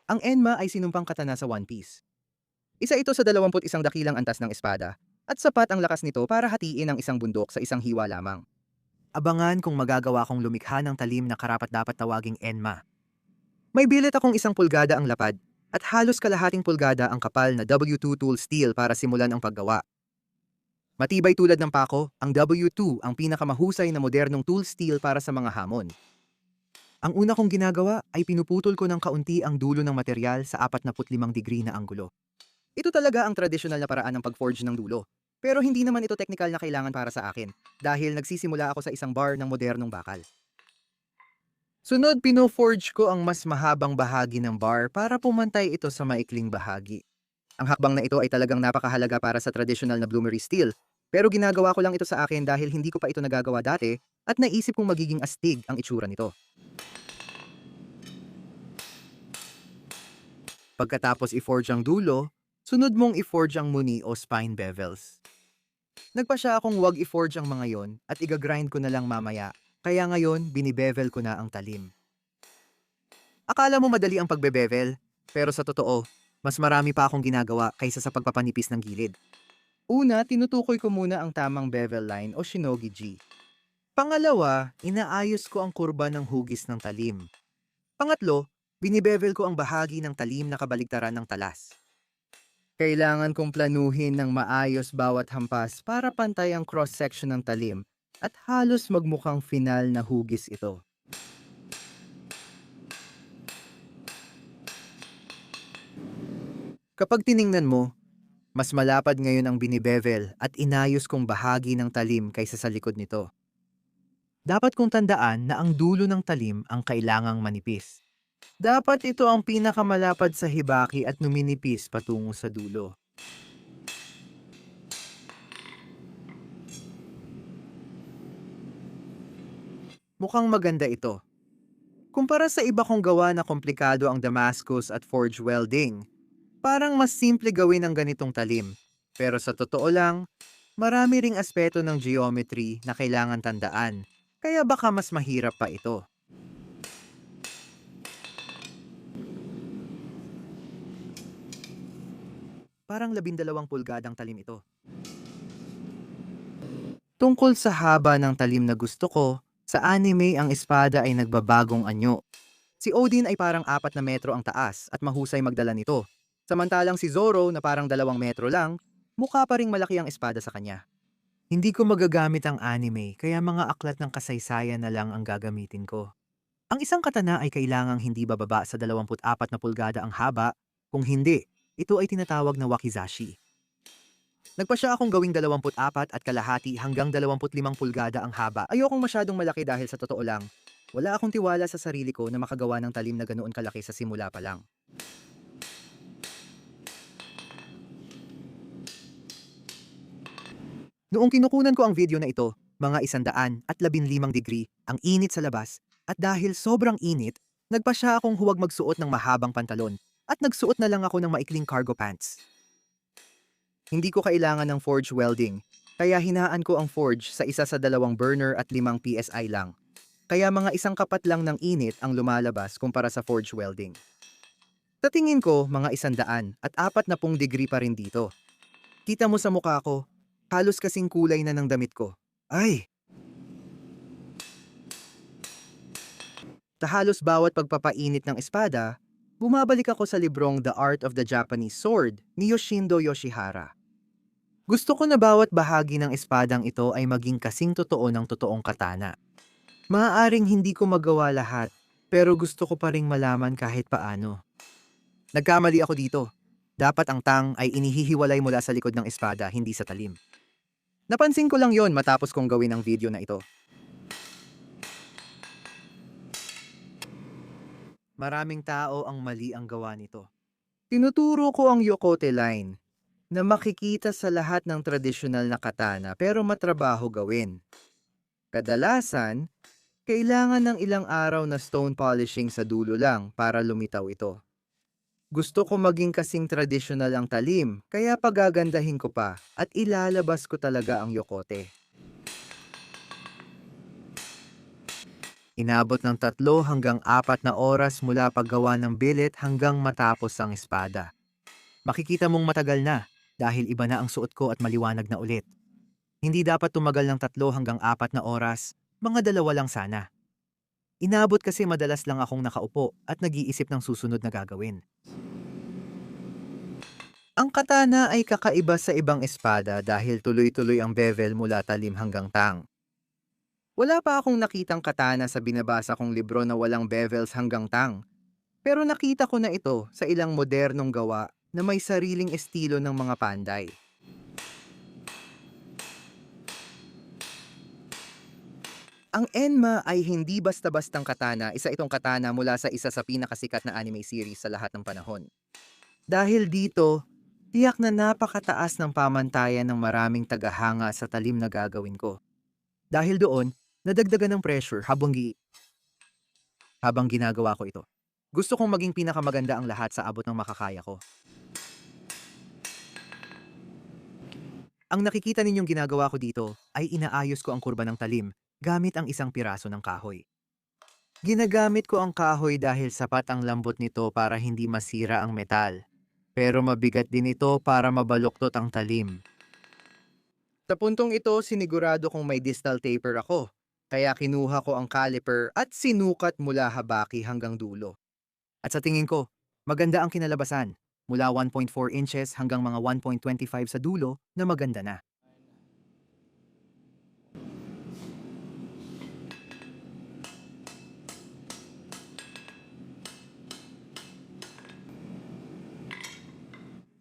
Ang Enma ay sinumpang katana sa One Piece. Isa ito sa 21 dakilang antas ng espada, at sapat ang lakas nito para hatiin ang isang bundok sa isang hiwa lamang. Abangan kung magagawa kong lumikha ng talim na karapat-dapat tawaging Enma. May bilit akong 1 pulgada ang lapad, at halos kalahating pulgada ang kapal na W2 tool steel para simulan ang paggawa. Matibay tulad ng pako, ang W2 ang pinakamahusay na modernong tool steel para sa mga hamon. Ang una kong ginagawa ay pinuputol ko ng kaunti ang dulo ng material sa 45 degree na anggulo. Ito talaga ang tradisyonal na paraan ng pag-forge ng dulo. Pero hindi naman ito technical na kailangan para sa akin dahil nagsisimula ako sa isang bar ng modernong bakal. Sunod, pino-forge ko ang mas mahabang bahagi ng bar para pumantay ito sa maikling bahagi. Ang hakbang na ito ay talagang napakahalaga para sa tradisyonal na bloomery steel, pero ginagawa ko lang ito sa akin dahil hindi ko pa ito nagagawa dati at naisip kong magiging astig ang itsura nito. Pagkatapos i-forge ang dulo, sunod mong i-forge ang muni o spine bevels. Nagpasya akong wag i-forge ang mga yon at iga-grind ko na lang mamaya, kaya ngayon binibevel ko na ang talim. Akala mo madali ang pagbebevel, pero sa totoo, mas marami pa akong ginagawa kaysa sa pagpapanipis ng gilid. Una, tinutukoy ko muna ang tamang bevel line o shinogi G. Pangalawa, inaayos ko ang kurba ng hugis ng talim. Pangatlo, binibevel ko ang bahagi ng talim na kabaligtaran ng talas. Kailangan kong planuhin ng maayos bawat hampas para pantay ang cross-section ng talim at halos magmukhang final na hugis ito. Kapag tiningnan mo, mas malapad ngayon ang binibevel at inayos kong bahagi ng talim kaysa sa likod nito. Dapat kong tandaan na ang dulo ng talim ang kailangang manipis. Dapat ito ang pinakamalapad sa hibaki at numinipis patungo sa dulo. Mukhang maganda ito. Kumpara sa iba kong gawa na komplikado ang Damascus at forge welding, parang mas simple gawin ang ganitong talim. Pero sa totoo lang, marami ring aspeto ng geometry na kailangan tandaan, kaya baka mas mahirap pa ito. Parang 12 pulgadang talim ito. Tungkol sa haba ng talim na gusto ko, sa anime ang espada ay nagbabagong anyo. Si Odin ay parang 4 na metro ang taas at mahusay magdala nito. Samantalang si Zoro na parang 2 metro lang, mukha pa ring malaki ang espada sa kanya. Hindi ko magagamit ang anime kaya mga aklat ng kasaysayan na lang ang gagamitin ko. Ang isang katana ay kailangang hindi bababa sa 24 na pulgada ang haba, kung hindi, ito ay tinatawag na wakizashi. Nagpasya akong gawing 24 at kalahati hanggang 25 pulgada ang haba. Ayokong masyadong malaki dahil sa totoo lang, wala akong tiwala sa sarili ko na makagawa ng talim na ganoon kalaki sa simula pa lang. Noong kinukunan ko ang video na ito, mga 115 degree ang init sa labas at dahil sobrang init, nagpasya akong huwag magsuot ng mahabang pantalon at nagsuot na lang ako ng maikling cargo pants. Hindi ko kailangan ng forge welding, kaya hinaan ko ang forge sa isa sa 2 burner at 5 PSI lang. Kaya mga isang kapat lang ng init ang lumalabas kumpara sa forge welding. Sa tingin ko, mga 140 degree pa rin dito. Kita mo sa mukha ko, halos kasing kulay na ng damit ko. Ay! Sa halos bawat pagpapainit ng espada, bumabalik ako sa librong The Art of the Japanese Sword ni Yoshindo Yoshihara. Gusto ko na bawat bahagi ng espadang ito ay maging kasing totoo ng totoong katana. Maaaring hindi ko magawa lahat, pero gusto ko pa ring malaman kahit paano. Nagkamali ako dito. Dapat ang tang ay inihihiwalay mula sa likod ng espada, hindi sa talim. Napansin ko lang yon matapos kong gawin ang video na ito. Maraming tao ang mali ang gawa nito. Tinuturo ko ang Yokote line na makikita sa lahat ng tradisyonal na katana pero matrabaho gawin. Kadalasan, kailangan ng ilang araw na stone polishing sa dulo lang para lumitaw ito. Gusto ko maging kasing tradisyonal ang talim, kaya pagagandahin ko pa at ilalabas ko talaga ang yokote. Inabot ng 3 hanggang 4 na oras mula paggawa ng billet hanggang matapos ang espada. Makikita mong matagal na dahil iba na ang suot ko at maliwanag na ulit. Hindi dapat tumagal ng 3 hanggang 4 na oras, mga 2 lang sana. Inabot kasi madalas lang akong nakaupo at nag-iisip ng susunod na gagawin. Ang katana ay kakaiba sa ibang espada dahil tuloy-tuloy ang bevel mula talim hanggang tang. Wala pa akong nakitang katana sa binabasa kong libro na walang bevels hanggang tang. Pero nakita ko na ito sa ilang modernong gawa na may sariling estilo ng mga panday. Ang Enma ay hindi basta-bastang katana, isa itong katana mula sa isa sa pinakasikat na anime series sa lahat ng panahon. Dahil dito, tiyak na napakataas ng pamantayan ng maraming tagahanga sa talim na gagawin ko. Dahil doon, nadagdagan ng pressure habang ginagawa ko ito. Gusto kong maging pinakamaganda ang lahat sa abot ng makakaya ko. Ang nakikita ninyong ginagawa ko dito ay inaayos ko ang kurba ng talim gamit ang isang piraso ng kahoy. Ginagamit ko ang kahoy dahil sapat ang lambot nito para hindi masira ang metal. Pero mabigat din ito para mabaluktot ang talim. Sa puntong ito, sinigurado kong may distal taper ako. Kaya kinuha ko ang caliper at sinukat mula habaki hanggang dulo. At sa tingin ko, maganda ang kinalabasan. Mula 1.4 inches hanggang mga 1.25 sa dulo na maganda na.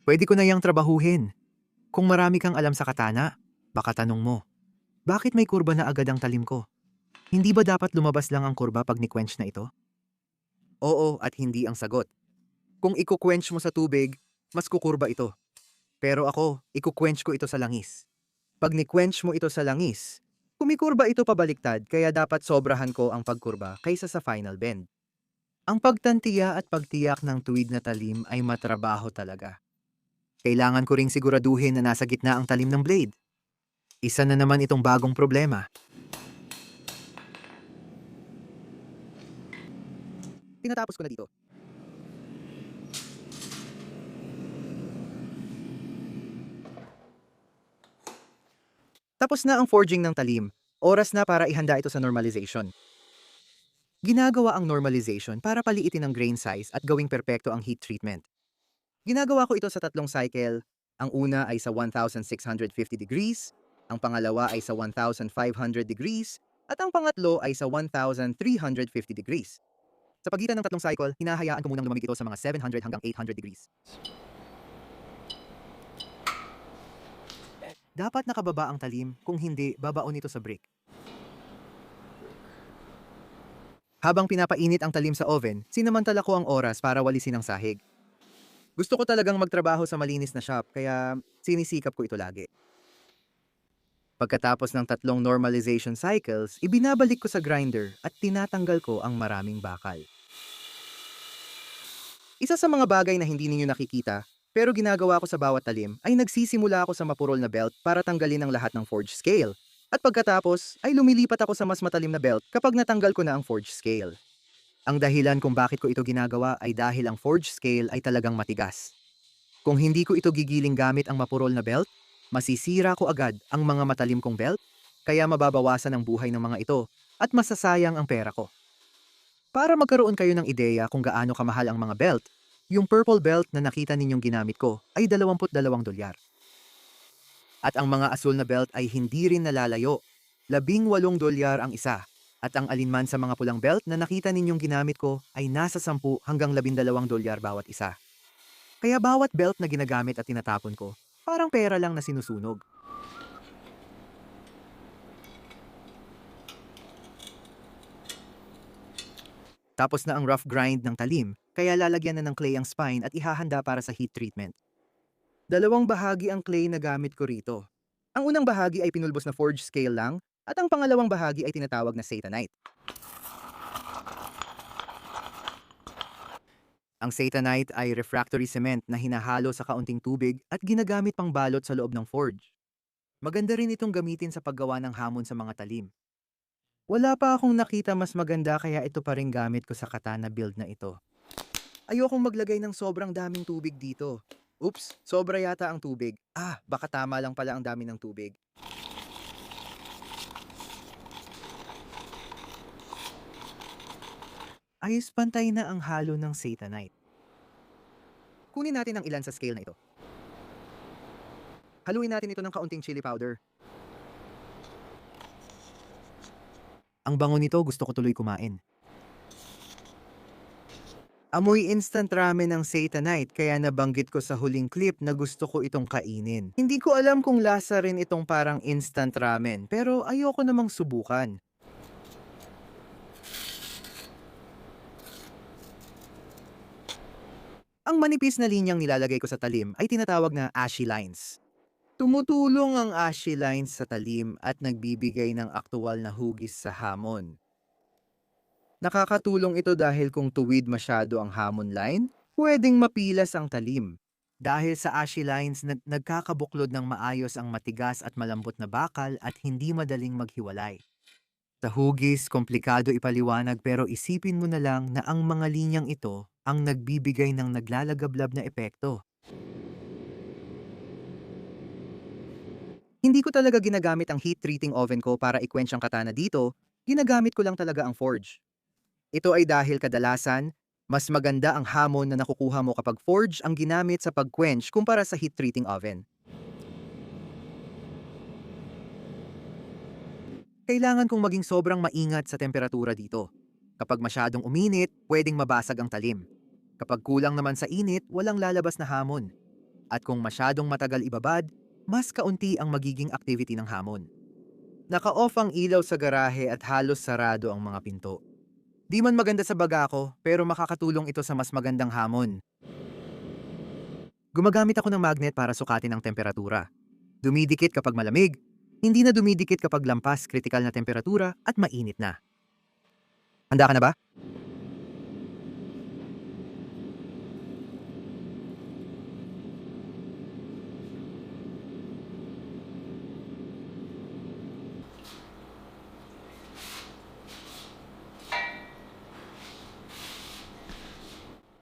Pwede ko na yang trabahuhin. Kung marami kang alam sa katana, baka tanong mo, bakit may kurba na agad ang talim ko? Hindi ba dapat lumabas lang ang kurba pag ni-quench na ito? Oo at hindi ang sagot. Kung iko-quench mo sa tubig, mas kukurba ito. Pero ako, iko-quench ko ito sa langis. Pag ni-quench mo ito sa langis, kumikurba ito pabaliktad kaya dapat sobrahan ko ang pagkurba kaysa sa final bend. Ang pagtantiya at pagtiyak ng tuwid na talim ay matrabaho talaga. Kailangan ko ring siguraduhin na nasa gitna ang talim ng blade. Isa na naman itong bagong problema. Tinatapos ko na dito. Tapos na ang forging ng talim. Oras na para ihanda ito sa normalization. Ginagawa ang normalization para paliitin ang grain size at gawing perpekto ang heat treatment. Ginagawa ko ito sa 3 cycle. Ang una ay sa 1650 degrees, ang pangalawa ay sa 1500 degrees, at ang pangatlo ay sa 1350 degrees. Sa pagitan ng 3 cycle, hinahayaan ko munang lumamig ito sa mga 700 hanggang 800 degrees. Dapat nakababa ang talim, kung hindi, babaon ito sa brick. Habang pinapainit ang talim sa oven, sinamantala ko ang oras para walisin ang sahig. Gusto ko talagang magtrabaho sa malinis na shop, kaya sinisikap ko ito lagi. Pagkatapos ng 3 normalization cycles, ibinabalik ko sa grinder at tinatanggal ko ang maraming bakal. Isa sa mga bagay na hindi ninyo nakikita, pero ginagawa ko sa bawat talim, ay nagsisimula ako sa mapurol na belt para tanggalin ang lahat ng forge scale. At pagkatapos, ay lumilipat ako sa mas matalim na belt kapag natanggal ko na ang forge scale. Ang dahilan kung bakit ko ito ginagawa ay dahil ang forge scale ay talagang matigas. Kung hindi ko ito gigiling gamit ang mapurol na belt, masisira ko agad ang mga matalim kong belt, kaya mababawasan ang buhay ng mga ito at masasayang ang pera ko. Para magkaroon kayo ng ideya kung gaano kamahal ang mga belt, yung purple belt na nakita ninyong ginamit ko ay $22. At ang mga asul na belt ay hindi rin nalalayo, $18 ang isa. At ang alinman sa mga pulang belt na nakita ninyong ginamit ko ay nasa 10 hanggang $12 bawat isa. Kaya bawat belt na ginagamit at tinatapon ko, parang pera lang na sinusunog. Tapos na ang rough grind ng talim, kaya lalagyan na ng clay ang spine at ihahanda para sa heat treatment. 2 bahagi ang clay na gamit ko rito. Ang unang bahagi ay pinulbos na forge scale lang, at ang pangalawang bahagi ay tinatawag na Satanite. Ang Satanite ay refractory cement na hinahalo sa kaunting tubig at ginagamit pang balot sa loob ng forge. Maganda rin itong gamitin sa paggawa ng hamon sa mga talim. Wala pa akong nakita mas maganda kaya ito pa rin gamit ko sa katana build na ito. Ayokong maglagay ng sobrang daming tubig dito. Oops, sobra yata ang tubig. Baka tama lang pala ang dami ng tubig. Ayos, pantay na ang halo ng Satanite. Kunin natin ang ilan sa scale na ito. Haluin natin ito ng kaunting chili powder. Ang bango nito, gusto ko tuloy kumain. Amoy instant ramen ng Satanite kaya nabanggit ko sa huling clip na gusto ko itong kainin. Hindi ko alam kung lasa rin itong parang instant ramen pero ayoko namang subukan. Ang manipis na linyang nilalagay ko sa talim ay tinatawag na ashy lines. Tumutulong ang ashy lines sa talim at nagbibigay ng aktuwal na hugis sa hamon. Nakakatulong ito dahil kung tuwid masyado ang hamon line, pwedeng mapilas ang talim. Dahil sa ashy lines, nagkakabuklod ng maayos ang matigas at malambot na bakal at hindi madaling maghiwalay. Sa hugis, komplikado ipaliwanag pero isipin mo na lang na ang mga linyang ito ang nagbibigay ng naglalagablab na epekto. Hindi ko talaga ginagamit ang heat treating oven ko para i-quench ang katana dito, ginagamit ko lang talaga ang forge. Ito ay dahil kadalasan, mas maganda ang hamon na nakukuha mo kapag forge ang ginamit sa pag-quench kumpara sa heat treating oven. Kailangan kong maging sobrang maingat sa temperatura dito. Kapag masyadong uminit, pwedeng mabasag ang talim. Kapag kulang naman sa init, walang lalabas na hamon. At kung masyadong matagal ibabad, mas kaunti ang magiging activity ng hamon. Naka-off ang ilaw sa garahe at halos sarado ang mga pinto. Di man maganda sa baga ko, pero makakatulong ito sa mas magandang hamon. Gumagamit ako ng magnet para sukatin ang temperatura. Dumidikit kapag malamig, hindi na dumidikit kapag lampas kritikal na temperatura at mainit na. Handa ka na ba?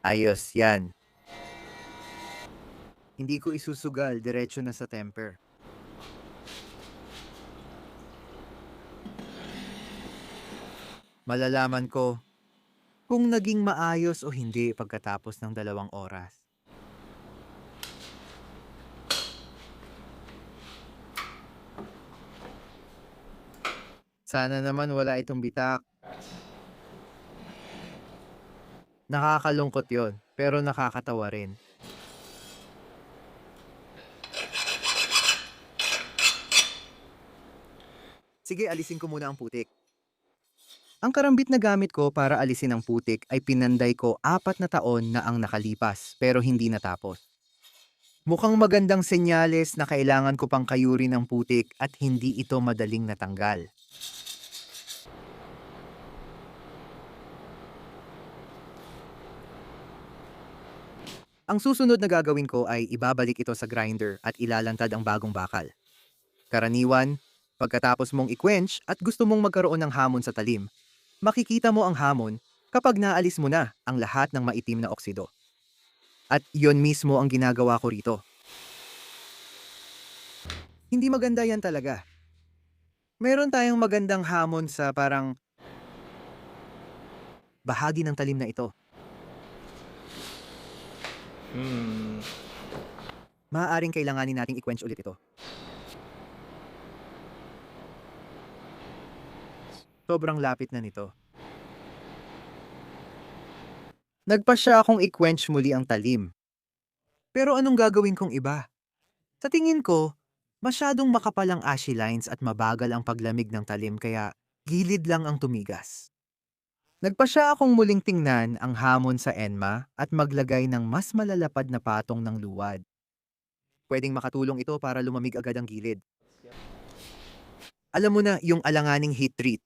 Ayos, yan. Hindi ko isusugal, diretso na sa temper. Malalaman ko kung naging maayos o hindi pagkatapos ng 2 oras. Sana naman wala itong bitak. Nakakalungkot yon, pero nakakatawa rin. Sige, alisin ko muna ang putik. Ang karambit na gamit ko para alisin ang putik ay pinanday ko 4 na taon na ang nakalipas pero hindi natapos. Mukhang magandang senyales na kailangan ko pang kayurin ang putik at hindi ito madaling natanggal. Ang susunod na gagawin ko ay ibabalik ito sa grinder at ilalantad ang bagong bakal. Karaniwan, pagkatapos mong i-quench at gusto mong magkaroon ng hamon sa talim, makikita mo ang hamon kapag naalis mo na ang lahat ng maitim na oksido. At yon mismo ang ginagawa ko rito. Hindi maganda yan talaga. Meron tayong magandang hamon sa parang bahagi ng talim na ito. Maaaring kailanganin nating i-quench ulit ito. Sobrang lapit na nito. Nagpa siya akong i-quench muli ang talim. Pero anong gagawin kong iba? Sa tingin ko, masyadong makapal ang ashy lines at mabagal ang paglamig ng talim kaya gilid lang ang tumigas. Nagpa siya akong muling tingnan ang hamon sa ENMA at maglagay ng mas malalapad na patong ng luwad. Pwedeng makatulong ito para lumamig agad ang gilid. Alam mo na, yung alanganing heat treat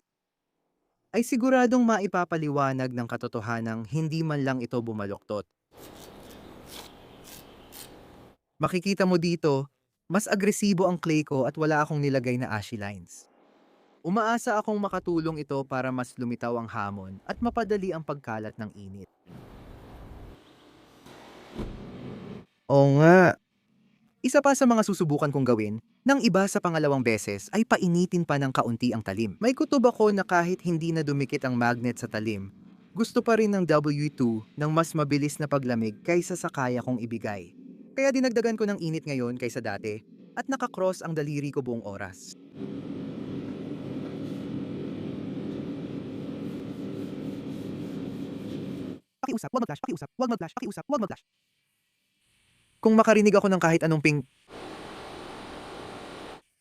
ay siguradong maipapaliwanag ng katotohanang hindi man lang ito bumaloktot. Makikita mo dito, mas agresibo ang clay ko at wala akong nilagay na ashy lines. Umaasa akong makatulong ito para mas lumitaw ang hamon at mapadali ang pagkalat ng init. Oo nga. Isa pa sa mga susubukan kong gawin, nang iba sa pangalawang beses ay painitin pa ng kaunti ang talim. May kutob ako na kahit hindi na dumikit ang magnet sa talim, gusto pa rin ng W2 ng mas mabilis na paglamig kaysa sa kaya kong ibigay. Kaya dinagdagan ko ng init ngayon kaysa dati at nakakross ang daliri ko buong oras. Pakiusap, wag mag-flash, pakiusap, wag mag-flash, pakiusap, wag mag-flash. Kung makarinig ako ng kahit anong ping,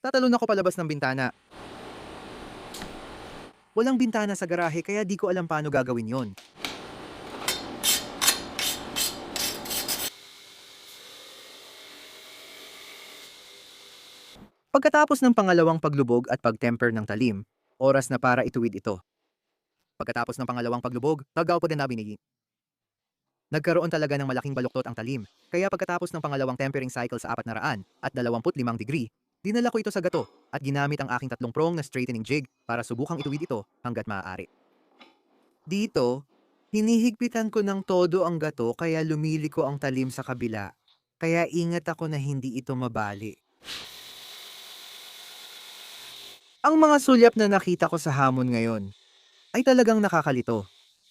tatalon ako palabas ng bintana. Walang bintana sa garahe kaya di ko alam paano gagawin yon. Pagkatapos ng pangalawang paglubog at pagtemper ng talim, oras na para ituwid ito. Pagkatapos ng pangalawang paglubog, nagaw po din na binigi. Nagkaroon talaga ng malaking baluktot ang talim, kaya pagkatapos ng pangalawang tempering cycle sa 425 degree, dinala ko ito sa gato at ginamit ang aking 3 prong na straightening jig para subukang ituwid ito hanggat maaari. Dito, hinihigpitan ko ng todo ang gato kaya lumiliko ang talim sa kabila, kaya ingat ako na hindi ito mabali. Ang mga sulyap na nakita ko sa hamon ngayon ay talagang nakakalito.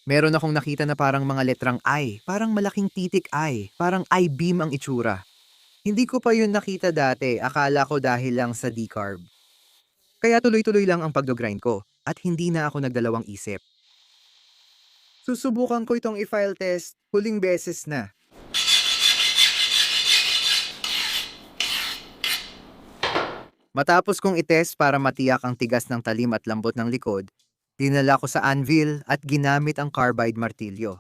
Meron akong nakita na parang mga letrang I, parang malaking titik I, parang I-beam ang itsura. Hindi ko pa yun nakita dati, akala ko dahil lang sa decarb. Kaya tuloy-tuloy lang ang pagdo-grind ko at hindi na ako nagdalawang isip. Susubukan ko itong i-file test, huling beses na. Matapos kong itest para matiyak ang tigas ng talim at lambot ng likod, dinala ko sa anvil at ginamit ang carbide martilyo.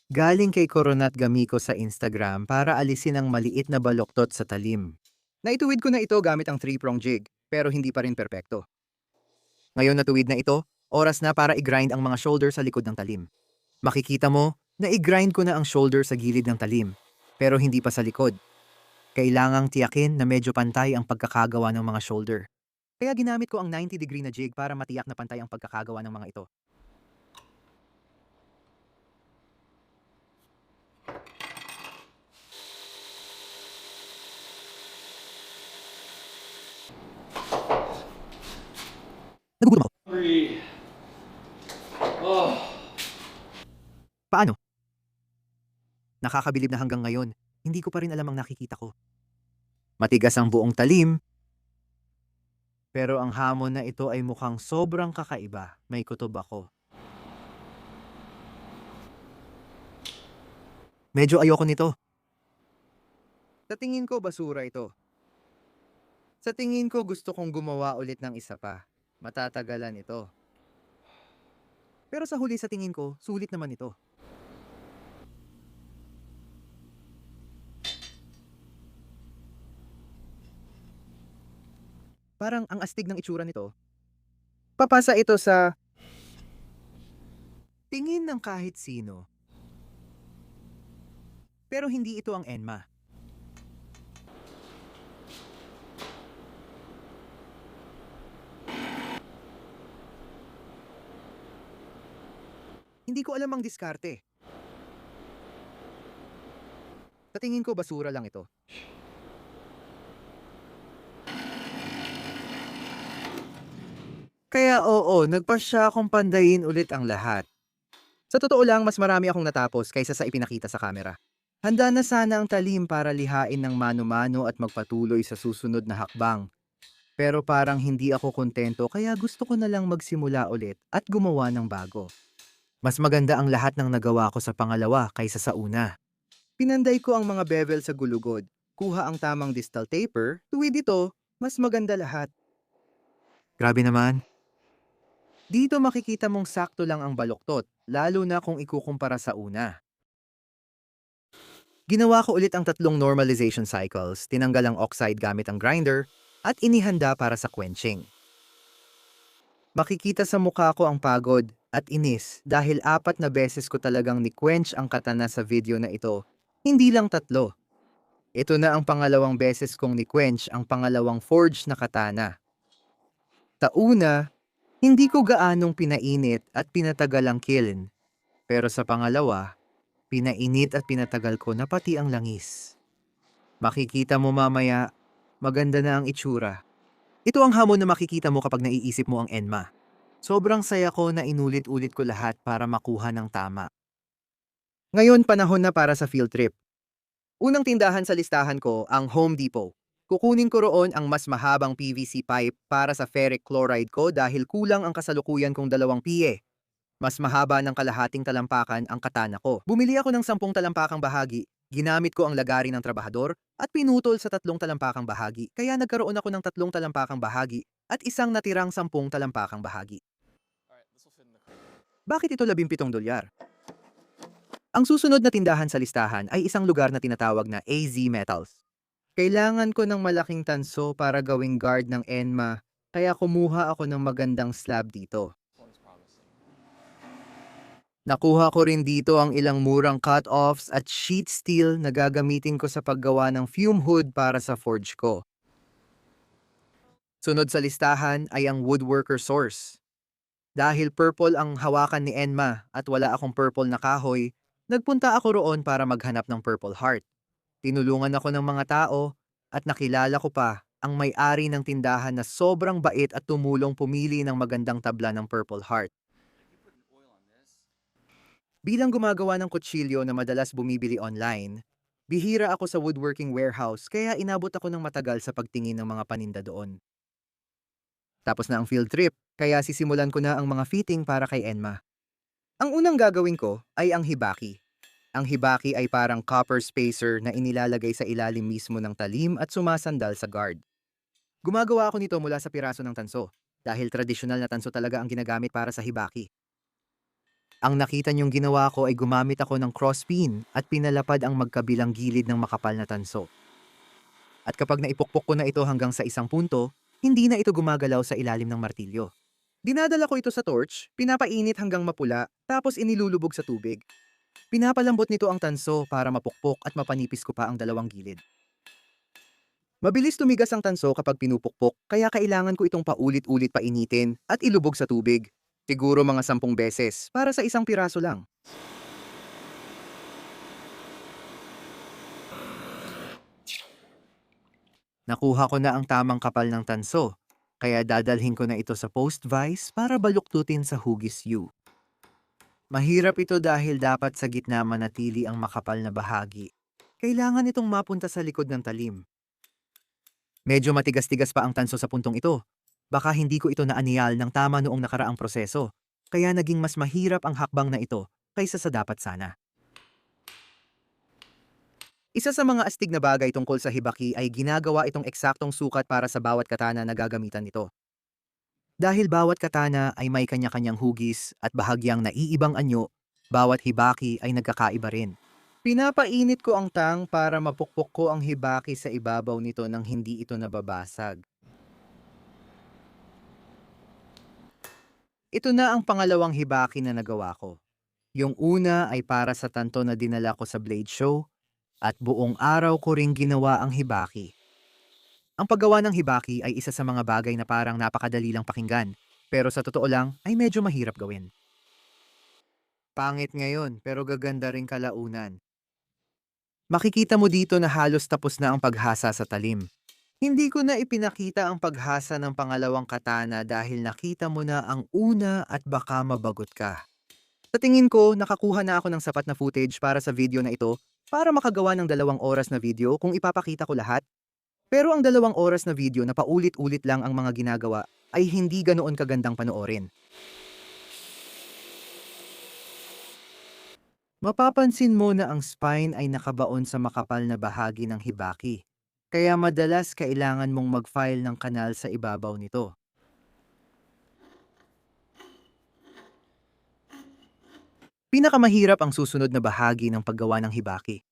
Galing kay Coronat Gamico sa Instagram para alisin ang maliit na baloktot sa talim. Naituwid ko na ito gamit ang 3-prong jig, pero hindi pa rin perpekto. Ngayon natuwid na ito, oras na para i-grind ang mga shoulder sa likod ng talim. Makikita mo na i-grind ko na ang shoulder sa gilid ng talim, pero hindi pa sa likod. Kailangang tiyakin na medyo pantay ang pagkakagawa ng mga shoulder. Kaya ginamit ko ang 90-degree na jig para matiyak na pantay ang pagkakagawa ng mga ito. Nagugutom ako. Hungry. Oh. Paano? Nakakabilib na hanggang ngayon, hindi ko pa rin alam ang nakikita ko. Matigas ang buong talim, pero ang hamon na ito ay mukhang sobrang kakaiba. May kutob ako. Medyo ayoko nito. Sa tingin ko, basura ito. Sa tingin ko, gusto kong gumawa ulit ng isa pa. Matatagalan ito. Pero sa huli sa tingin ko, sulit naman ito. Parang ang astig ng itsura nito. Papasa ito sa tingin ng kahit sino. Pero hindi ito ang Enma. Hindi ko alam ang diskarte. Sa tingin ko, basura lang ito. Kaya oo, nagpasya akong pandayin ulit ang lahat. Sa totoo lang, mas marami akong natapos kaysa sa ipinakita sa kamera. Handa na sana ang talim para lihain ng mano-mano at magpatuloy sa susunod na hakbang. Pero parang hindi ako kontento kaya gusto ko na lang magsimula ulit at gumawa ng bago. Mas maganda ang lahat ng nagawa ko sa pangalawa kaysa sa una. Pinanday ko ang mga bevel sa gulugod, kuha ang tamang distal taper, tuwid ito, mas maganda lahat. Grabe naman. Dito makikita mong sakto lang ang baluktot, lalo na kung ikukumpara sa una. Ginawa ko ulit ang 3 normalization cycles, tinanggal ang oxide gamit ang grinder, at inihanda para sa quenching. Makikita sa mukha ko ang pagod at inis dahil 4 na beses ko talagang ni-quench ang katana sa video na ito, hindi lang 3. Ito na ang pangalawang beses kong ni-quench ang pangalawang forge na katana. Tauna, Hindi ko gaanong pinainit at pinatagal ang kiln, pero sa pangalawa, pinainit at pinatagal ko na pati ang langis. Makikita mo mamaya, maganda na ang itsura. Ito ang hamon na makikita mo kapag naiisip mo ang ENMA. Sobrang saya ko na inulit-ulit ko lahat para makuha ng tama. Ngayon panahon na para sa field trip. Unang tindahan sa listahan ko ang Home Depot. Kukunin ko roon ang mas mahabang PVC pipe para sa ferric chloride ko dahil kulang ang kasalukuyan kong 2 PE. Mas mahaba ng kalahating talampakan ang katana ko. Bumili ako ng 10 talampakang bahagi. Ginamit ko ang lagari ng trabahador at pinutol sa 3 talampakang bahagi. Kaya nagkaroon ako ng 3 talampakang bahagi at isang natirang 10 talampakang bahagi. Bakit ito $17? Ang susunod na tindahan sa listahan ay isang lugar na tinatawag na AZ Metals. Kailangan ko ng malaking tanso para gawing guard ng ENMA, kaya kumuha ako ng magandang slab dito. Nakuha ko rin dito ang ilang murang cut-offs at sheet steel na gagamitin ko sa paggawa ng fume hood para sa forge ko. Sunod sa listahan ay ang woodworker source. Dahil purple ang hawakan ni Enma at wala akong purple na kahoy, nagpunta ako roon para maghanap ng purple heart. Tinulungan ako ng mga tao at nakilala ko pa ang may-ari ng tindahan na sobrang bait at tumulong pumili ng magandang tabla ng purple heart. Bilang gumagawa ng kutsilyo na madalas bumibili online, bihira ako sa woodworking warehouse kaya inabot ako ng matagal sa pagtingin ng mga paninda doon. Tapos na ang field trip, kaya sisimulan ko na ang mga fitting para kay Enma. Ang unang gagawin ko ay ang hibaki. Ang hibaki ay parang copper spacer na inilalagay sa ilalim mismo ng talim at sumasandal sa guard. Gumagawa ako nito mula sa piraso ng tanso, dahil tradisyonal na tanso talaga ang ginagamit para sa hibaki. Ang nakita niyong ginawa ko ay gumamit ako ng crosspin at pinalapad ang magkabilang gilid ng makapal na tanso. At kapag naipukpok ko na ito hanggang sa isang punto, hindi na ito gumagalaw sa ilalim ng martilyo. Dinadala ko ito sa torch, pinapainit hanggang mapula, tapos inilulubog sa tubig. Pinapalambot nito ang tanso para mapukpok at mapanipis ko pa ang dalawang gilid. Mabilis tumigas ang tanso kapag pinupukpok, kaya kailangan ko itong paulit-ulit painitin at ilubog sa tubig. Siguro mga 10 beses para sa isang piraso lang. Nakuha ko na ang tamang kapal ng tanso, kaya dadalhin ko na ito sa post vise para baluktutin sa hugis U. Mahirap ito dahil dapat sa gitna manatili ang makapal na bahagi. Kailangan itong mapunta sa likod ng talim. Medyo matigas-tigas pa ang tanso sa puntong ito. Baka hindi ko ito naaniyal ng tama noong nakaraang proseso, kaya naging mas mahirap ang hakbang na ito kaysa sa dapat sana. Isa sa mga astig na bagay tungkol sa hibaki ay ginagawa itong eksaktong sukat para sa bawat katana na gagamitan nito. Dahil bawat katana ay may kanya-kanyang hugis at bahagyang naiibang anyo, bawat hibaki ay nagkakaiba rin. Pinapainit ko ang tang para mapukpok ko ang hibaki sa ibabaw nito nang hindi ito nababasag. Ito na ang pangalawang hibaki na nagawa ko. Yung una ay para sa tanto na dinala ko sa Blade Show at buong araw ko ring ginawa ang hibaki. Ang paggawa ng hibaki ay isa sa mga bagay na parang napakadali lang pakinggan, pero sa totoo lang ay medyo mahirap gawin. Pangit ngayon pero gaganda rin kalaunan. Makikita mo dito na halos tapos na ang paghasa sa talim. Hindi ko na ipinakita ang paghasa ng pangalawang katana dahil nakita mo na ang una at baka mabagot ka. Sa tingin ko, nakakuha na ako ng sapat na footage para sa video na ito para makagawa ng 2 oras na video kung ipapakita ko lahat. Pero ang 2 oras na video na paulit-ulit lang ang mga ginagawa ay hindi ganoon kagandang panoorin. Mapapansin mo na ang spine ay nakabaon sa makapal na bahagi ng hibaki. Kaya madalas kailangan mong mag-file ng kanal sa ibabaw nito. Pinakamahirap ang susunod na bahagi ng paggawa ng hibaki.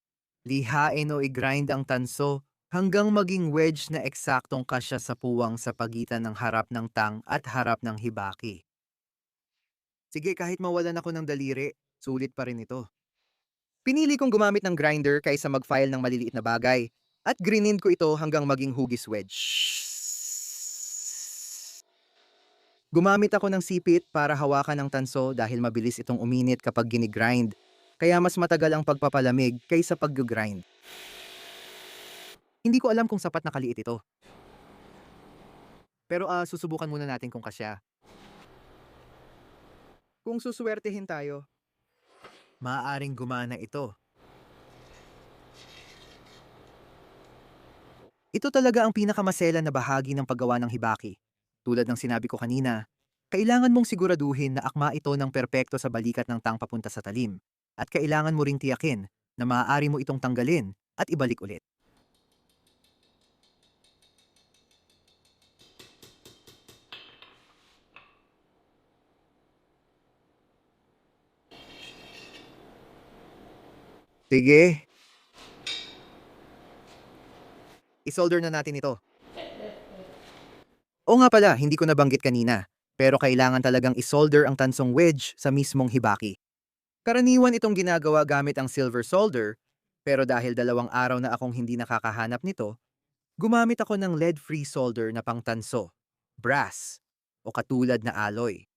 Lihain o i-grind ang tanso hanggang maging wedge na eksaktong kasya sa puwang sa pagitan ng harap ng tang at harap ng hibaki. Sige, kahit mawalan ako ng daliri, sulit pa rin ito. Pinili kong gumamit ng grinder kaysa mag-file ng maliliit na bagay at grinind ko ito hanggang maging hugis wedge. Gumamit ako ng sipit para hawakan ang tanso dahil mabilis itong uminit kapag ginigrind. Kaya mas matagal ang pagpapalamig kaysa pag-grind. Hindi ko alam kung sapat na kaliit ito. Pero susubukan muna natin kung kasya. Kung suswertehin tayo, maaaring gumana ito. Ito talaga ang pinakamasela na bahagi ng paggawa ng hibaki. Tulad ng sinabi ko kanina, kailangan mong siguraduhin na akma ito ng perpekto sa balikat ng tang papunta sa talim. At kailangan mo ring tiyakin na maaari mo itong tanggalin at ibalik ulit. Sige. Isolder na natin ito. O nga pala, hindi ko nabanggit kanina. Pero kailangan talagang isolder ang tansong wedge sa mismong hibaki. Karaniwan itong ginagawa gamit ang silver solder, pero dahil 2 araw na akong hindi nakakahanap nito, gumamit ako ng lead-free solder na pangtanso, brass, o katulad na alloy.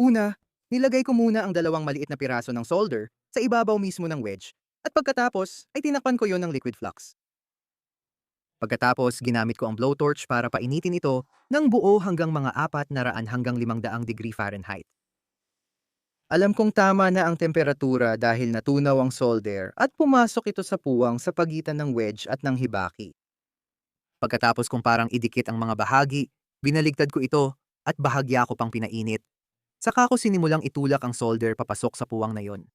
Una, nilagay ko muna ang 2 maliit na piraso ng solder sa ibabaw mismo ng wedge at pagkatapos ay tinakpan ko yon ng liquid flux. Pagkatapos, ginamit ko ang blowtorch para painitin ito ng buo hanggang mga 400 hanggang 500 degree Fahrenheit. Alam kong tama na ang temperatura dahil natunaw ang solder at pumasok ito sa puwang sa pagitan ng wedge at ng hibaki. Pagkatapos kong parang idikit ang mga bahagi, binaligtad ko ito at bahagya ko pang pinainit. Saka ko sinimulang itulak ang solder papasok sa puwang na yon.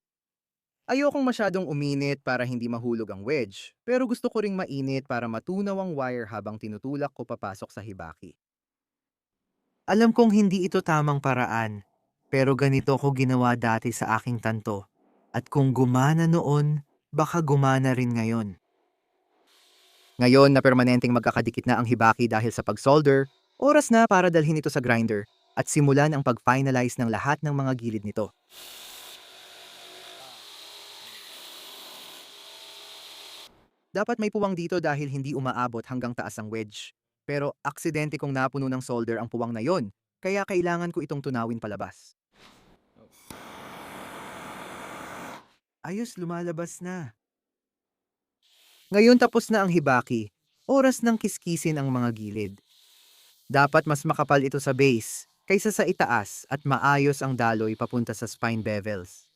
Ayokong masyadong uminit para hindi mahulog ang wedge, pero gusto ko ring mainit para matunaw ang wire habang tinutulak ko papasok sa hibaki. Alam kong hindi ito tamang paraan, pero ganito ko ginawa dati sa aking tanto. At kung gumana noon, baka gumana rin ngayon. Ngayon na permanenteng magkakadikit na ang hibaki dahil sa pag-solder, oras na para dalhin ito sa grinder at simulan ang pag-finalize ng lahat ng mga gilid nito. Dapat may puwang dito dahil hindi umaabot hanggang taas ang wedge. Pero aksidente kong napuno ng solder ang puwang na yon, kaya kailangan ko itong tunawin palabas. Ayos, lumalabas na. Ngayon tapos na ang hibaki, oras ng kiskisin ang mga gilid. Dapat mas makapal ito sa base kaysa sa itaas at maayos ang daloy papunta sa spine bevels.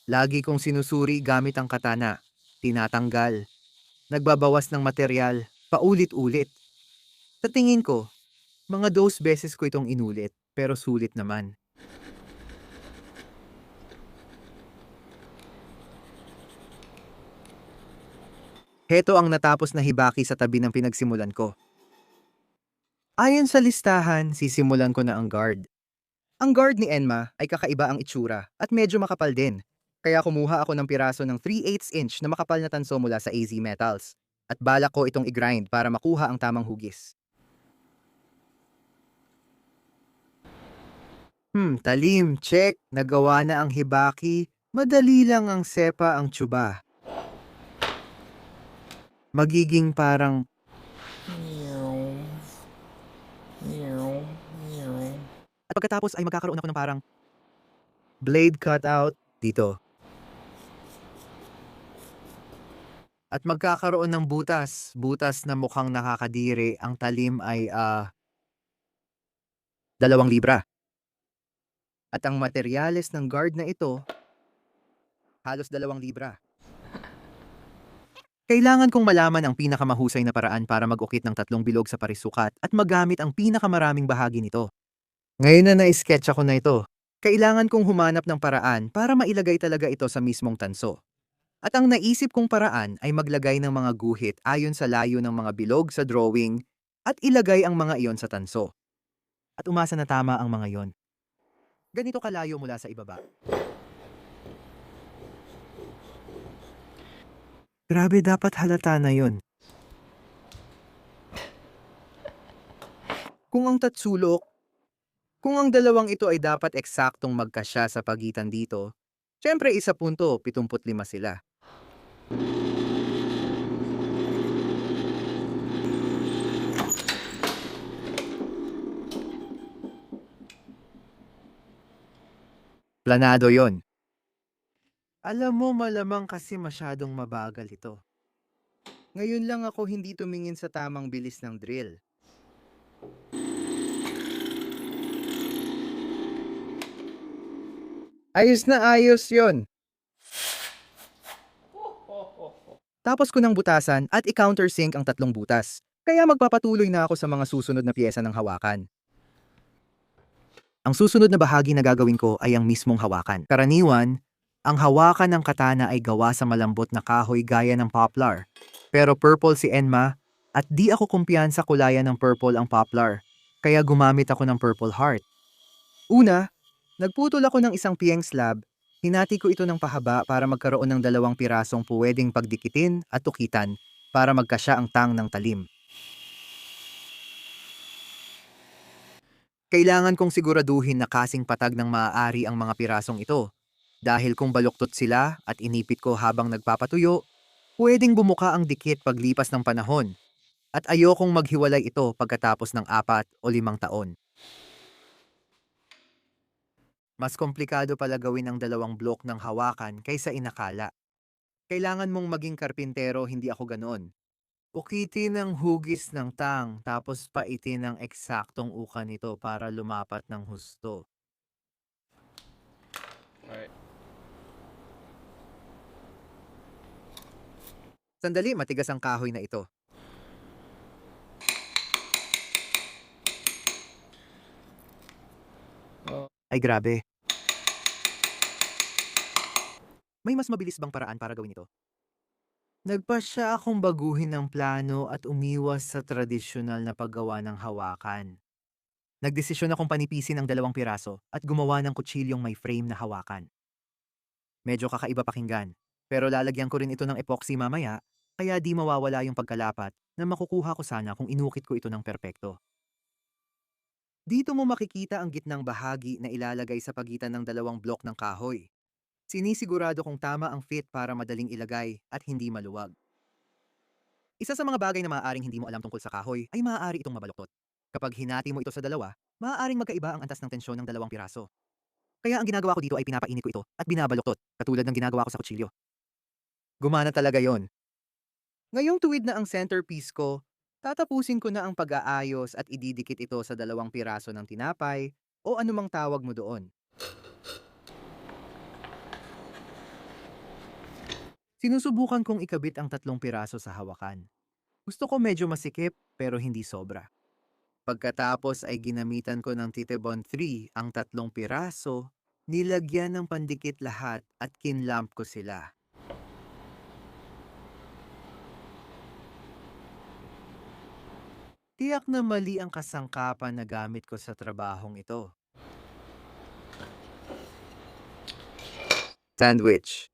Lagi kong sinusuri gamit ang katana, tinatanggal, nagbabawas ng material, paulit-ulit. Sa tingin ko, mga 2 beses ko itong inulit, pero sulit naman. Heto ang natapos na hibaki sa tabi ng pinagsimulan ko. Ayon sa listahan, sisimulan ko na ang guard. Ang guard ni Enma ay kakaiba ang itsura at medyo makapal din. Kaya kumuha ako ng piraso ng 3/8 inch na makapal na tanso mula sa AZ Metals. At balak ko itong i-grind para makuha ang tamang hugis. Talim, check. Nagawa na ang hibaki. Madali lang ang sepa ang tsuba. Magiging parang at pagkatapos ay magkakaroon ako ng parang blade cutout dito. At magkakaroon ng butas na mukhang nakakadiri. Ang talim ay 2 libra. At ang materyales ng guard na ito, halos 2 libra. Kailangan kong malaman ang pinakamahusay na paraan para mag-ukit ng 3 bilog sa parisukat at magamit ang pinakamaraming bahagi nito. Ngayon na na-sketch ako na ito, kailangan kong humanap ng paraan para mailagay talaga ito sa mismong tanso. At ang naisip kong paraan ay maglagay ng mga guhit ayon sa layo ng mga bilog sa drawing at ilagay ang mga iyon sa tanso. At umasa na tama ang mga iyon. Ganito kalayo mula sa ibaba. Grabe, dapat halata na yon. Kung ang dalawang ito ay dapat eksaktong magkasya sa pagitan dito, syempre 1.75 sila. Planado yon. Alam mo, malamang kasi masyadong mabagal ito. Ngayon lang ako hindi tumingin sa tamang bilis ng drill. Ayos na ayos yon. Tapos ko nang butasan at i-countersink ang tatlong butas. Kaya magpapatuloy na ako sa mga susunod na piyesa ng hawakan. Ang susunod na bahagi na gagawin ko ay ang mismong hawakan. Karaniwan, ang hawakan ng katana ay gawa sa malambot na kahoy gaya ng poplar. Pero purple si Enma at di ako kumpiyansa kulayan ng purple ang poplar. Kaya gumamit ako ng purple heart. Una, nagputol ako ng isang pieng slab. Hinati ko ito ng pahaba para magkaroon ng 2 pirasong pwedeng pagdikitin at tukitan para magkasya ang tang ng talim. Kailangan kong siguraduhin na kasing patag ng maaari ang mga pirasong ito. Dahil kung baluktot sila at inipit ko habang nagpapatuyo, pwedeng bumuka ang dikit paglipas ng panahon. At ayokong maghiwalay ito pagkatapos ng 4 o 5 taon. Mas komplikado pala gawin ang 2 blok ng hawakan kaysa inakala. Kailangan mong maging karpintero, hindi ako ganoon. Ukitin ang hugis ng tang tapos paitin ang eksaktong uka nito para lumapat ng husto. Alright. Sandali, matigas ang kahoy na ito. Ay grabe. May mas mabilis bang paraan para gawin ito? Nagpasya akong baguhin ang plano at umiwas sa tradisyonal na paggawa ng hawakan. Nagdesisyon akong panipisin ang 2 piraso at gumawa ng kutsilyong may frame na hawakan. Medyo kakaiba pakinggan, pero lalagyan ko rin ito ng epoxy mamaya, kaya di mawawala yung pagkalapat na makukuha ko sana kung inukit ko ito ng perpekto. Dito mo makikita ang gitnang bahagi na ilalagay sa pagitan ng 2 blok ng kahoy. Sinisigurado kong tama ang fit para madaling ilagay at hindi maluwag. Isa sa mga bagay na maaaring hindi mo alam tungkol sa kahoy ay maaari itong mabaluktot. Kapag hinati mo ito sa dalawa, maaaring magkaiba ang antas ng tensyon ng 2 piraso. Kaya ang ginagawa ko dito ay pinapainit ko ito at binabaluktot, katulad ng ginagawa ko sa kutsilyo. Gumana talaga yon. Ngayong tuwid na ang centerpiece ko, tatapusin ko na ang pag-aayos at ididikit ito sa 2 piraso ng tinapay o anumang tawag mo doon. Sinusubukan kong ikabit ang 3 piraso sa hawakan. Gusto ko medyo masikip pero hindi sobra. Pagkatapos ay ginamitan ko ng Titebon 3 ang 3 piraso, nilagyan ng pandikit lahat at kinlamp ko sila. Tiyak na mali ang kasangkapan na gamit ko sa trabahong ito. Sandwich.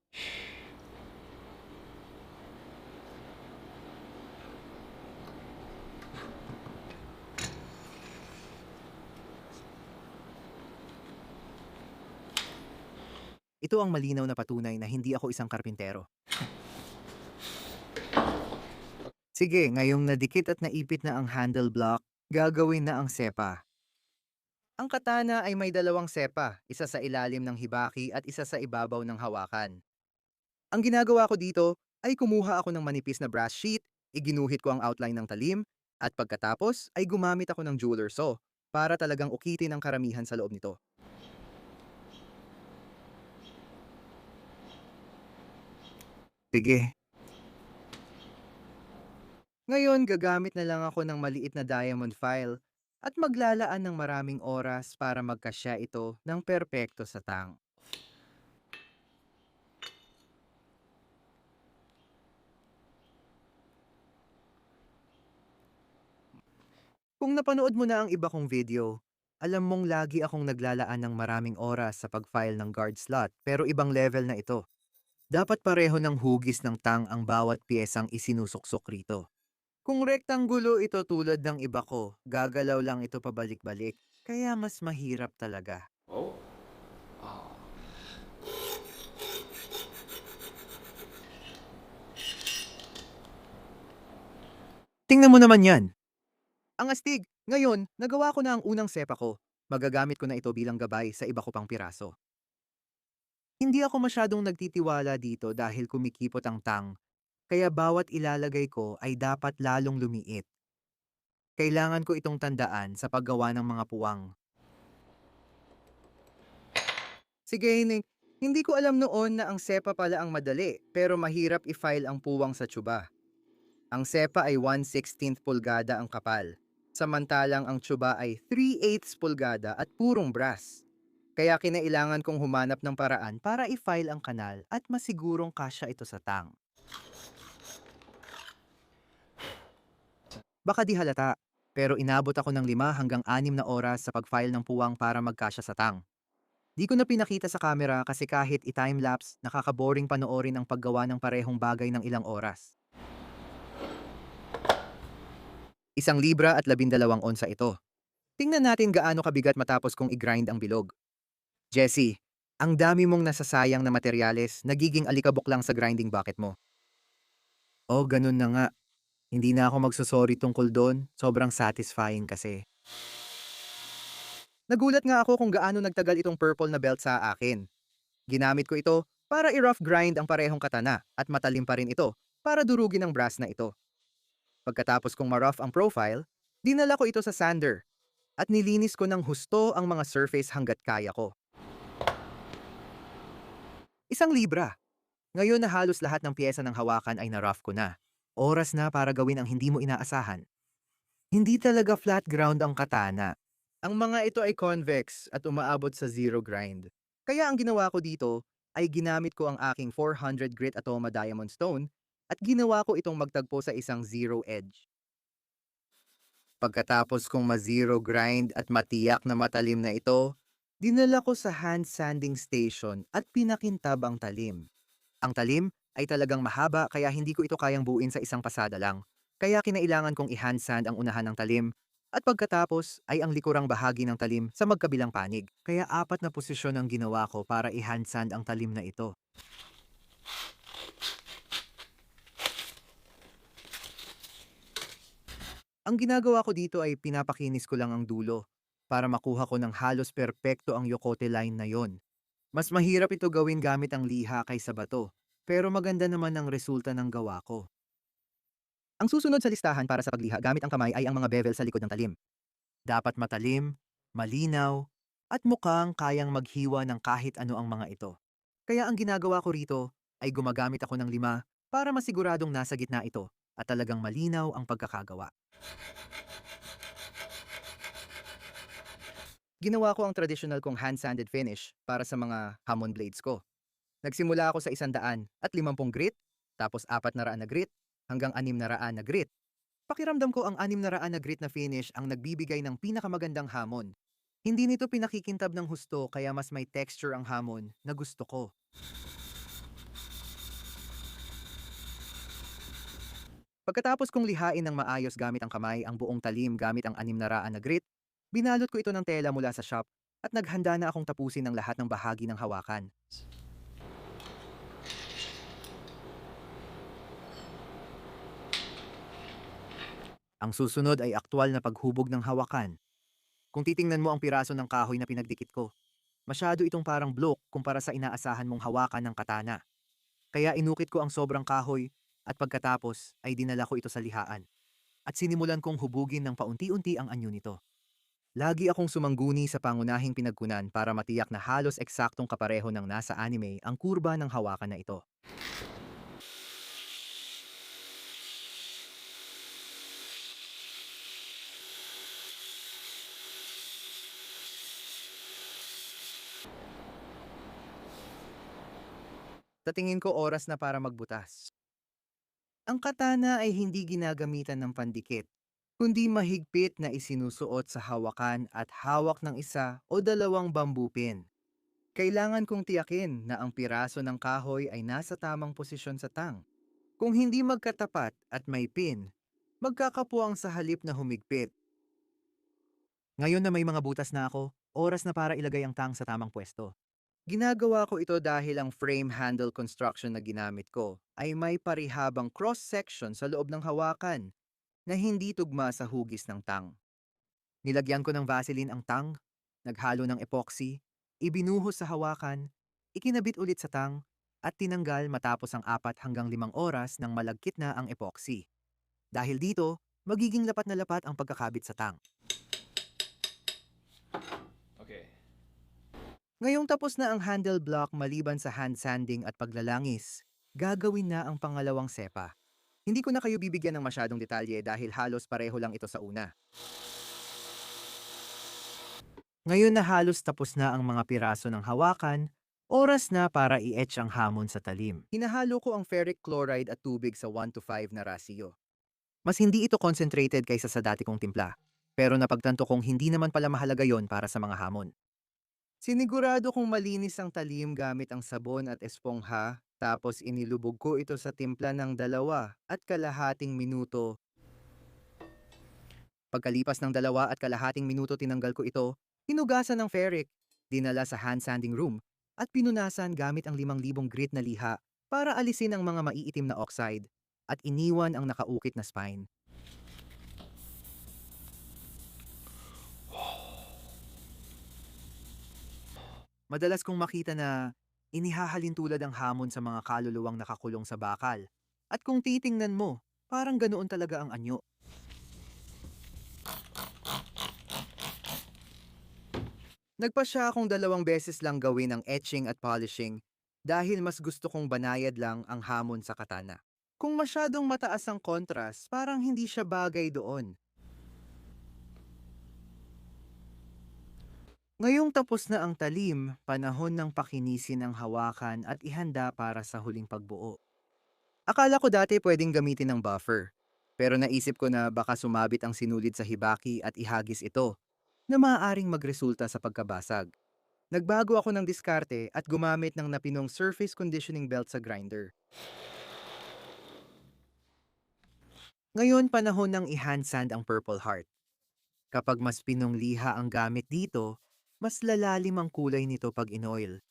Ito ang malinaw na patunay na hindi ako isang karpintero. Sige, ngayong nadikit at naipit na ang handle block, gagawin na ang sepa. Ang katana ay may 2 sepa, isa sa ilalim ng hibaki at isa sa ibabaw ng hawakan. Ang ginagawa ko dito ay kumuha ako ng manipis na brass sheet, iginuhit ko ang outline ng talim, at pagkatapos ay gumamit ako ng jeweler saw para talagang ukitin ang karamihan sa loob nito. Sige. Ngayon, gagamit na lang ako ng maliit na diamond file at maglalaan ng maraming oras para magkasya ito ng perpekto sa tang. Kung napanood mo na ang iba kong video, alam mong lagi akong naglalaan ng maraming oras sa pag-file ng guard slot pero ibang level na ito. Dapat pareho ng hugis ng tang ang bawat piyesang isinusuksok rito. Kung rektanggulo ito tulad ng iba ko, gagalaw lang ito pabalik-balik, kaya mas mahirap talaga. Oh. Ah. Tingnan mo naman yan. Ang astig! Ngayon, nagawa ko na ang unang sepa ko. Magagamit ko na ito bilang gabay sa iba ko pang piraso. Hindi ako masyadong nagtitiwala dito dahil kumikipot ang tang, kaya bawat ilalagay ko ay dapat lalong lumiit. Kailangan ko itong tandaan sa paggawa ng mga puwang. Sige, hindi ko alam noon na ang SEPA pala ang madali, pero mahirap i-file ang puwang sa tsuba. Ang SEPA ay 1/16 pulgada ang kapal, samantalang ang tsuba ay 3/8 pulgada at purong brass. Kaya kinailangan kong humanap ng paraan para i-file ang kanal at masigurong kasya ito sa tang. Baka di halata, pero inabot ako ng 5 hanggang 6 na oras sa pag-file ng puwang para magkasya sa tang. Di ko na pinakita sa camera kasi kahit i-timelapse, nakakaboring panoorin ang paggawa ng parehong bagay ng ilang oras. 1 libra at 12 onsa ito. Tingnan natin gaano kabigat matapos kong i-grind ang bilog. Jessie, ang dami mong nasasayang na materyales, nagiging alikabok lang sa grinding bucket mo. Oh, ganun na nga. Hindi na ako magsusorry tungkol doon, sobrang satisfying kasi. Nagulat nga ako kung gaano nagtagal itong purple na belt sa akin. Ginamit ko ito para i-rough grind ang parehong katana at matalim pa rin ito para durugin ang brass na ito. Pagkatapos kong ma-rough ang profile, dinala ko ito sa sander at nilinis ko ng husto ang mga surface hanggat kaya ko. 1 libra. Ngayon na halos lahat ng piyesa ng hawakan ay na-rough ko na. Oras na para gawin ang hindi mo inaasahan. Hindi talaga flat ground ang katana. Ang mga ito ay convex at umaabot sa zero grind. Kaya ang ginawa ko dito ay ginamit ko ang aking 400 grit Atoma Diamond Stone at ginawa ko itong magtagpo sa isang zero edge. Pagkatapos kong ma-zero grind at matiyak na matalim na ito, dinala ko sa hand sanding station at pinakintab ang talim. Ang talim ay talagang mahaba kaya hindi ko ito kayang buuin sa isang pasada lang. Kaya kinailangan kong i-hand sand ang unahan ng talim at pagkatapos ay ang likurang bahagi ng talim sa magkabilang panig. Kaya 4 na posisyon ang ginawa ko para i-hand sand ang talim na ito. Ang ginagawa ko dito ay pinapakinis ko lang ang dulo para makuha ko ng halos perpekto ang yokote line na yon. Mas mahirap ito gawin gamit ang liha kaysa bato, pero maganda naman ang resulta ng gawa ko. Ang susunod sa listahan para sa pagliha gamit ang kamay ay ang mga bevel sa likod ng talim. Dapat matalim, malinaw, at mukhang kayang maghiwa ng kahit ano ang mga ito. Kaya ang ginagawa ko rito ay gumagamit ako ng 5 para masiguradong nasa gitna ito at talagang malinaw ang pagkakagawa. Ginawa ko ang traditional kong hand-sanded finish para sa mga hamon blades ko. Nagsimula ako sa 150 grit, tapos 400 na grit, hanggang 600 na grit. Pakiramdam ko ang 600 na grit na finish ang nagbibigay ng pinakamagandang hamon. Hindi nito pinakikintab ng husto kaya mas may texture ang hamon na gusto ko. Pagkatapos kong lihain ng maayos gamit ang kamay ang buong talim gamit ang 600 na grit, binalot ko ito ng tela mula sa shop at naghanda na akong tapusin ang lahat ng bahagi ng hawakan. Ang susunod ay aktwal na paghubog ng hawakan. Kung titingnan mo ang piraso ng kahoy na pinagdikit ko, masyado itong parang block kumpara sa inaasahan mong hawakan ng katana. Kaya inukit ko ang sobrang kahoy at pagkatapos ay dinala ko ito sa lihaan. At sinimulan kong hubugin ng paunti-unti ang anyo nito. Lagi akong sumangguni sa pangunahing pinagkunan para matiyak na halos eksaktong kapareho ng nasa anime ang kurba ng hawakan na ito. Sa tingin ko oras na para magbutas. Ang katana ay hindi ginagamitan ng pandikit, kundi mahigpit na isinusuot sa hawakan at hawak ng isa o dalawang bamboo pin. Kailangan kong tiyakin na ang piraso ng kahoy ay nasa tamang posisyon sa tang. Kung hindi magkatapat at may pin, magkakapuwang sa halip na humigpit. Ngayon na may mga butas na ako, oras na para ilagay ang tang sa tamang pwesto. Ginagawa ko ito dahil ang frame handle construction na ginamit ko ay may parihabang cross-section sa loob ng hawakan na hindi tugma sa hugis ng tang. Nilagyan ko ng Vaseline ang tang, naghalo ng epoxy, ibinuhos sa hawakan, ikinabit ulit sa tang, at tinanggal matapos ang 4 hanggang 5 oras nang malagkit na ang epoxy. Dahil dito, magiging lapat na lapat ang pagkakabit sa tang. Okay. Ngayong tapos na ang handle block maliban sa hand sanding at paglalangis, gagawin na ang pangalawang sepa. Hindi ko na kayo bibigyan ng masyadong detalye dahil halos pareho lang ito sa una. Ngayon na halos tapos na ang mga piraso ng hawakan, oras na para i-etch ang hamon sa talim. Hinahalo ko ang ferric chloride at tubig sa 1:5 na rasyo. Mas hindi ito concentrated kaysa sa dati kong timpla, pero napagtanto kong hindi naman pala mahalaga yon para sa mga hamon. Sinigurado kong malinis ang talim gamit ang sabon at espongha, tapos inilubog ko ito sa timpla ng 2.5 minuto. Pagkalipas ng 2.5 minuto tinanggal ko ito, hinugasan ng ferric, dinala sa hand sanding room, at pinunasan gamit ang 5,000 grit na liha para alisin ang mga maiitim na oxide at iniwan ang nakaukit na spine. Madalas kong makita na inihahalin tulad ang hamon sa mga kaluluwang nakakulong sa bakal. At kung titingnan mo, parang ganoon talaga ang anyo. Nagpasya akong 2 beses lang gawin ang etching at polishing dahil mas gusto kong banayad lang ang hamon sa katana. Kung masyadong mataas ang contrast, parang hindi siya bagay doon. Ngayong tapos na ang talim, panahon ng pakinisin ang hawakan at ihanda para sa huling pagbuo. Akala ko dati pwedeng gamitin ng buffer, pero naisip ko na baka sumabit ang sinulid sa hibaki at ihagis ito, na maaaring magresulta sa pagkabasag. Nagbago ako ng diskarte at gumamit ng napinong surface conditioning belt sa grinder. Ngayon panahon ng i-hand sand ang Purple Heart. Kapag mas pinong liha ang gamit dito, mas lalalim ang kulay nito pag in-oil.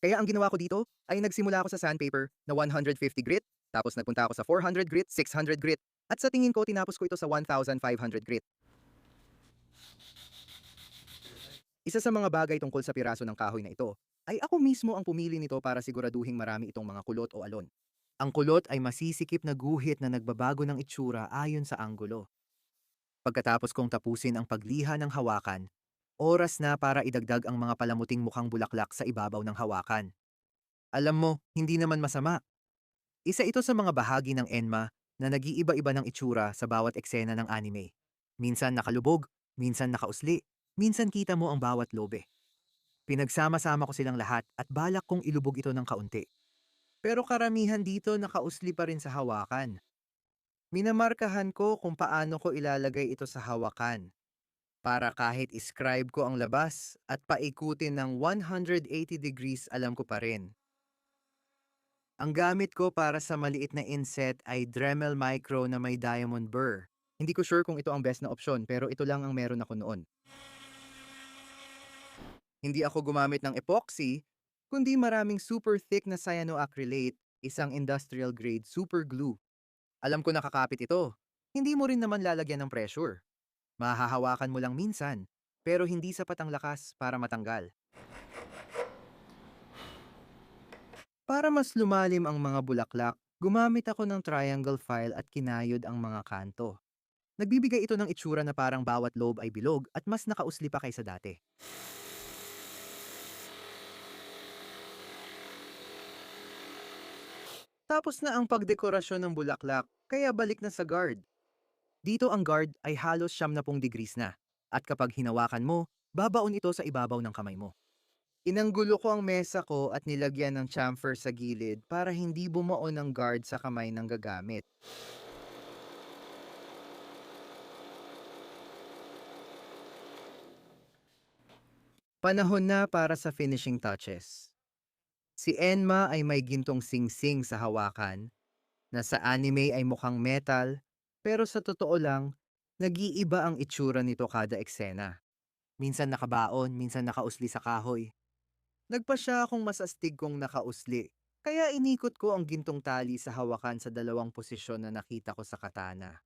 Kaya ang ginawa ko dito ay nagsimula ako sa sandpaper na 150 grit, tapos nagpunta ako sa 400 grit, 600 grit, at sa tingin ko tinapos ko ito sa 1,500 grit. Isa sa mga bagay tungkol sa piraso ng kahoy na ito ay ako mismo ang pumili nito para siguraduhing marami itong mga kulot o alon. Ang kulot ay masisikip na guhit na nagbabago ng itsura ayon sa anggulo. Pagkatapos kong tapusin ang pagliha ng hawakan, oras na para idagdag ang mga palamuting mukhang bulaklak sa ibabaw ng hawakan. Alam mo, hindi naman masama. Isa ito sa mga bahagi ng enma na nag-iiba-iba ng itsura sa bawat eksena ng anime. Minsan nakalubog, minsan nakausli, minsan kita mo ang bawat lobe. Pinagsama-sama ko silang lahat at balak kong ilubog ito ng kaunti. Pero karamihan dito nakausli pa rin sa hawakan. Minamarkahan ko kung paano ko ilalagay ito sa hawakan para kahit iscribe ko ang labas at paikutin ng 180 degrees alam ko pa rin. Ang gamit ko para sa maliit na inset ay Dremel Micro na may diamond burr. Hindi ko sure kung ito ang best na opsyon pero ito lang ang meron ako noon. Hindi ako gumamit ng epoxy, kundi maraming super thick na cyanoacrylate, isang industrial grade super glue. Alam ko nakakapit ito. Hindi mo rin naman lalagyan ng pressure. Mahahawakan mo lang minsan, pero hindi sapat ang lakas para matanggal. Para mas lumalim ang mga bulaklak, gumamit ako ng triangle file at kinayod ang mga kanto. Nagbibigay ito ng itsura na parang bawat lobe ay bilog at mas nakausli pa kaysa dati. Tapos na ang pagdekorasyon ng bulaklak, kaya balik na sa guard. Dito ang guard ay halos 70 degrees na, at kapag hinawakan mo, babaon ito sa ibabaw ng kamay mo. Inanggulo ko ang mesa ko at nilagyan ng chamfer sa gilid para hindi bumaon ang guard sa kamay ng gagamit. Panahon na para sa finishing touches. Si Enma ay may gintong singsing sa hawakan, na sa anime ay mukhang metal, pero sa totoo lang, nag-iiba ang itsura nito kada eksena. Minsan nakabaon, minsan nakausli sa kahoy. Nagpa siya akong mas astig kong nakausli, kaya inikot ko ang gintong tali sa hawakan sa 2 posisyon na nakita ko sa katana.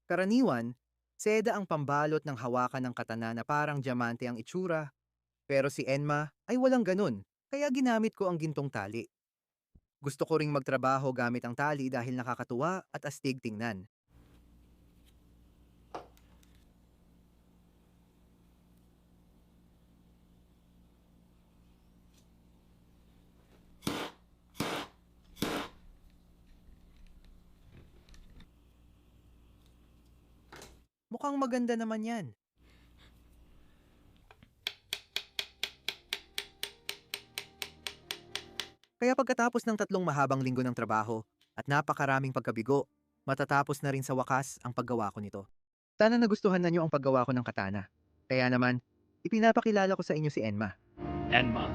Karaniwan, seda ang pambalot ng hawakan ng katana na parang diamante ang itsura, Pero si Enma ay walang ganun, kaya ginamit ko ang gintong tali. Gusto ko ring magtrabaho gamit ang tali dahil nakakatuwa at astig tingnan. Mukhang maganda naman yan. Kaya pagkatapos ng 3 mahabang linggo ng trabaho at napakaraming pagkabigo, matatapos na rin sa wakas ang paggawa ko nito. Sana nagustuhan na niyo ang paggawa ko ng katana. Kaya naman, ipinapakilala ko sa inyo si Enma. Enma.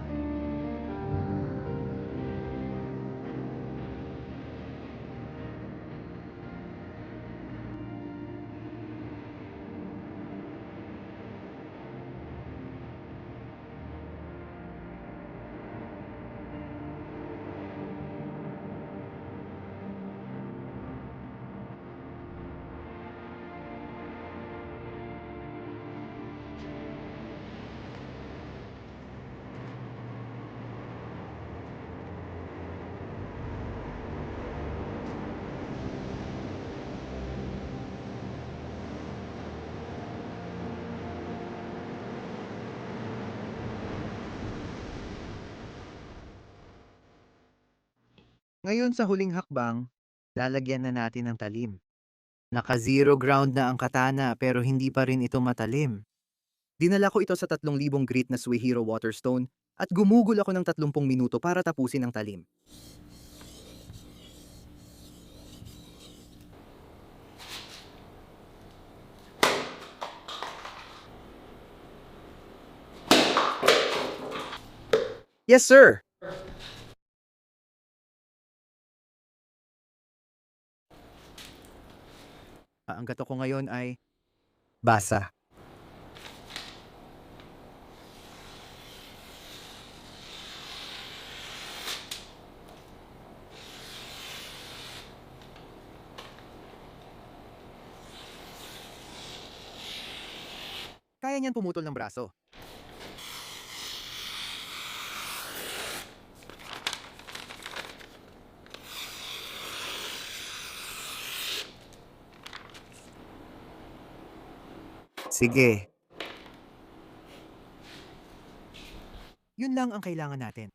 Ngayon sa huling hakbang, lalagyan na natin ng talim. Naka-zero ground na ang katana pero hindi pa rin ito matalim. Dinala ko ito sa 3,000 grit na Suihiro Waterstone at gumugol ako ng 30 minuto para tapusin ang talim. Yes, sir! Ang gato ko ngayon ay basa. Kaya niyan pumutol ng braso. Sige. Yun lang ang kailangan natin.